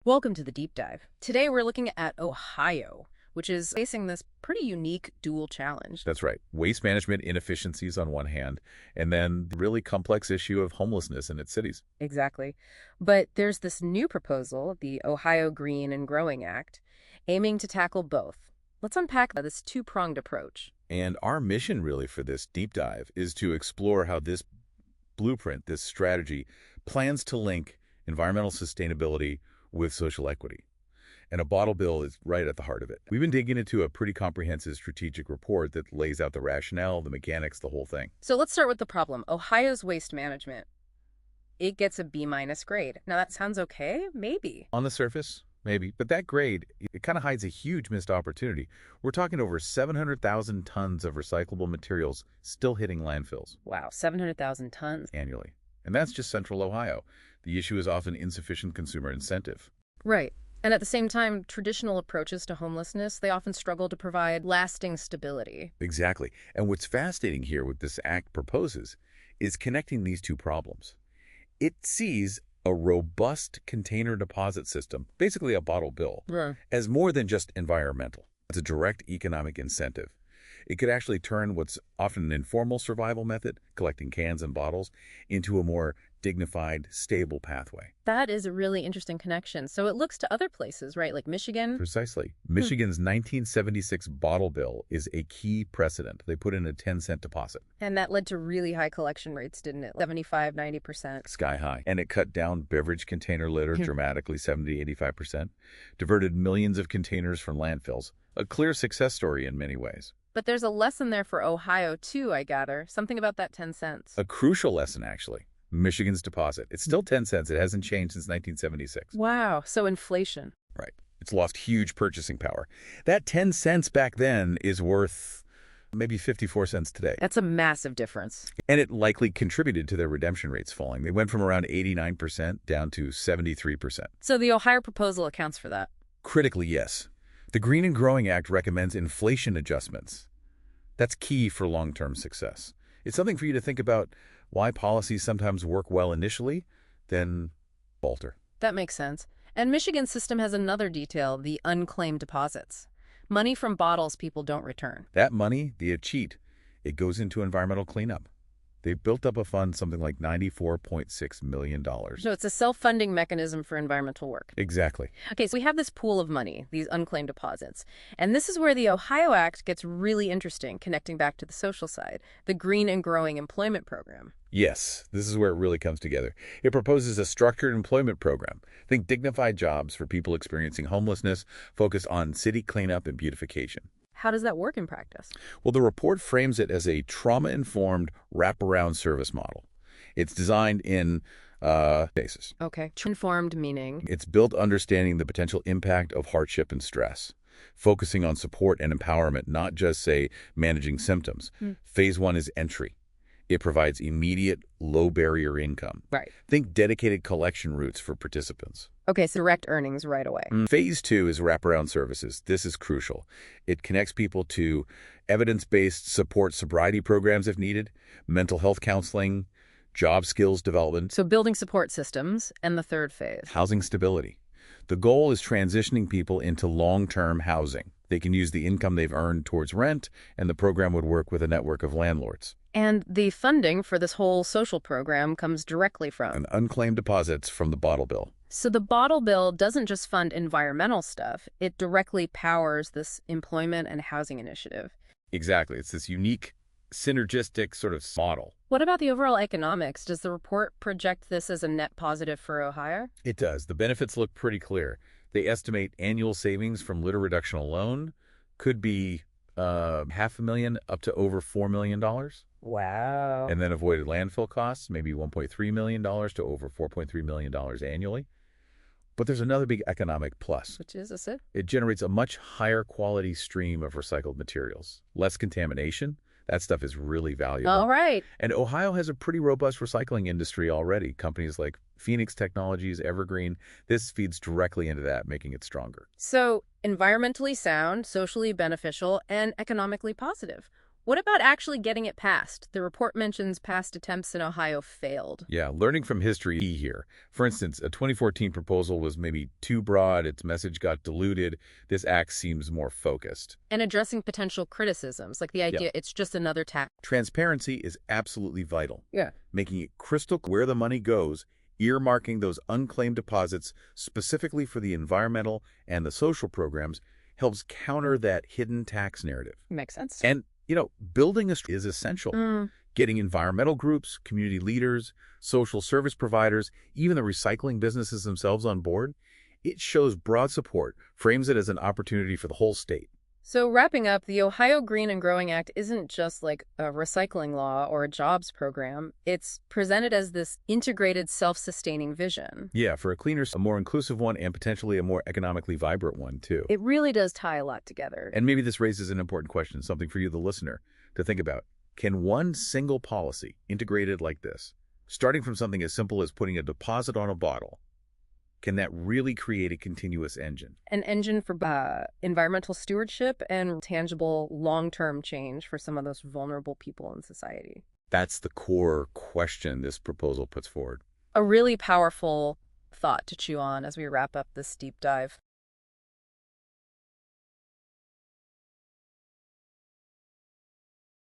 Welcome to the deep dive. Today we're looking at Ohio, which is facing this pretty unique dual challenge. That's right. Waste management inefficiencies on one hand, and then the really complex issue of homelessness in its cities. Exactly. But there's this new proposal, the Ohio Green and Growing Act, aiming to tackle both. Let's unpack this two-pronged approach. And our mission really for this deep dive is to explore how this blueprint, this strategy, plans to link environmental sustainability with social equity. And a bottle bill is right at the heart of it. We've been digging into a pretty comprehensive strategic report that lays out the rationale, the mechanics, the whole thing. So let's start with the problem. Ohio's waste management. It gets a B- grade. Now that sounds okay, maybe. On the surface, maybe, but that grade, it kind of hides a huge missed opportunity. We're talking over 700,000 tons of recyclable materials still hitting landfills. Wow, 700,000 tons. Annually. And that's just central Ohio. The issue is often insufficient consumer incentive. Right. And at the same time, traditional approaches to homelessness, they often struggle to provide lasting stability. Exactly. And what's fascinating here, what this act proposes, is connecting these two problems. It sees a robust container deposit system, basically a bottle bill, as more than just environmental. It's a direct economic incentive. It could actually turn what's often an informal survival method, collecting cans and bottles, into a more dignified, stable pathway. That is a really interesting connection. So it looks to other places, right? Like Michigan? Precisely. Michigan's 1976 bottle bill is a key precedent. They put in a 10-cent deposit. And that led to really high collection rates, didn't it? 75, 90%. Sky high. And it cut down beverage container litter dramatically, 70 to 85%. Diverted millions of containers from landfills. A clear success story in many ways. But there's a lesson there for Ohio, too, I gather. Something about that 10 cents. A crucial lesson, actually. Michigan's deposit. It's still 10 cents. It hasn't changed since 1976. Wow. So inflation. Right. It's lost huge purchasing power. That 10 cents back then is worth maybe 54 cents today. That's a massive difference. And it likely contributed to their redemption rates falling. They went from around 89% down to 73%. So the Ohio proposal accounts for that. Critically, yes. The Green and Growing Act recommends inflation adjustments. That's key for long-term success. It's something for you to think about why policies sometimes work well initially, then falter. That makes sense. And Michigan's system has another detail, the unclaimed deposits. Money from bottles people don't return. That money, the cheat, it goes into environmental cleanup. They've built up a fund, something like $94.6 million. So it's a self-funding mechanism for environmental work. Exactly. Okay, so we have this pool of money, these unclaimed deposits. And this is where the Ohio Act gets really interesting, connecting back to the social side, the Green and Growing Employment Program. Yes, this is where it really comes together. It proposes a structured employment program. Think dignified jobs for people experiencing homelessness, focused on city cleanup and beautification. How does that work in practice? Well, the report frames it as a trauma-informed wraparound service model. It's designed in basis. Okay. Informed meaning? It's built understanding the potential impact of hardship and stress, focusing on support and empowerment, not just, say, managing symptoms. Phase 1 is entry. It provides immediate, low-barrier income. Right. Think dedicated collection routes for participants. Okay, so direct earnings right away. Phase 2 is wraparound services. This is crucial. It connects people to evidence-based support sobriety programs if needed, mental health counseling, job skills development. So building support systems, and the third phase. Housing stability. The goal is transitioning people into long-term housing. They can use the income they've earned towards rent, and the program would work with a network of landlords. And the funding for this whole social program comes directly from? And unclaimed deposits from the bottle bill. So the bottle bill doesn't just fund environmental stuff, it directly powers this employment and housing initiative. Exactly. It's this unique, synergistic sort of model. What about the overall economics? Does the report project this as a net positive for Ohio? It does. The benefits look pretty clear. They estimate annual savings from litter reduction alone could be $500,000 up to over $4 million. Wow. And then avoided landfill costs, maybe $1.3 million to over $4.3 million annually. But there's another big economic plus. Which is it? It generates a much higher quality stream of recycled materials. Less contamination. That stuff is really valuable. All right. And Ohio has a pretty robust recycling industry already. Companies like Phoenix Technologies, Evergreen, this feeds directly into that, making it stronger. So environmentally sound, socially beneficial, and economically positive. What about actually getting it passed? The report mentions past attempts in Ohio failed. Yeah, learning from history is key here. For instance, a 2014 proposal was maybe too broad, its message got diluted. This act seems more focused. And addressing potential criticisms, like the idea it's just another tax. Transparency is absolutely vital. Yeah. Making it crystal clear where the money goes, earmarking those unclaimed deposits specifically for the environmental and the social programs helps counter that hidden tax narrative. Makes sense. And, building is essential. Getting environmental groups, community leaders, social service providers, even the recycling businesses themselves on board, it shows broad support, frames it as an opportunity for the whole state. So wrapping up, the Ohio Green and Growing Act isn't just like a recycling law or a jobs program. It's presented as this integrated, self-sustaining vision. Yeah, for a cleaner, a more inclusive one, and potentially a more economically vibrant one, too. It really does tie a lot together. And maybe this raises an important question, something for you, the listener, to think about. Can one single policy, integrated like this, starting from something as simple as putting a deposit on a bottle, can that really create a continuous engine? An engine for environmental stewardship and tangible long-term change for some of those vulnerable people in society. That's the core question this proposal puts forward. A really powerful thought to chew on as we wrap up this deep dive.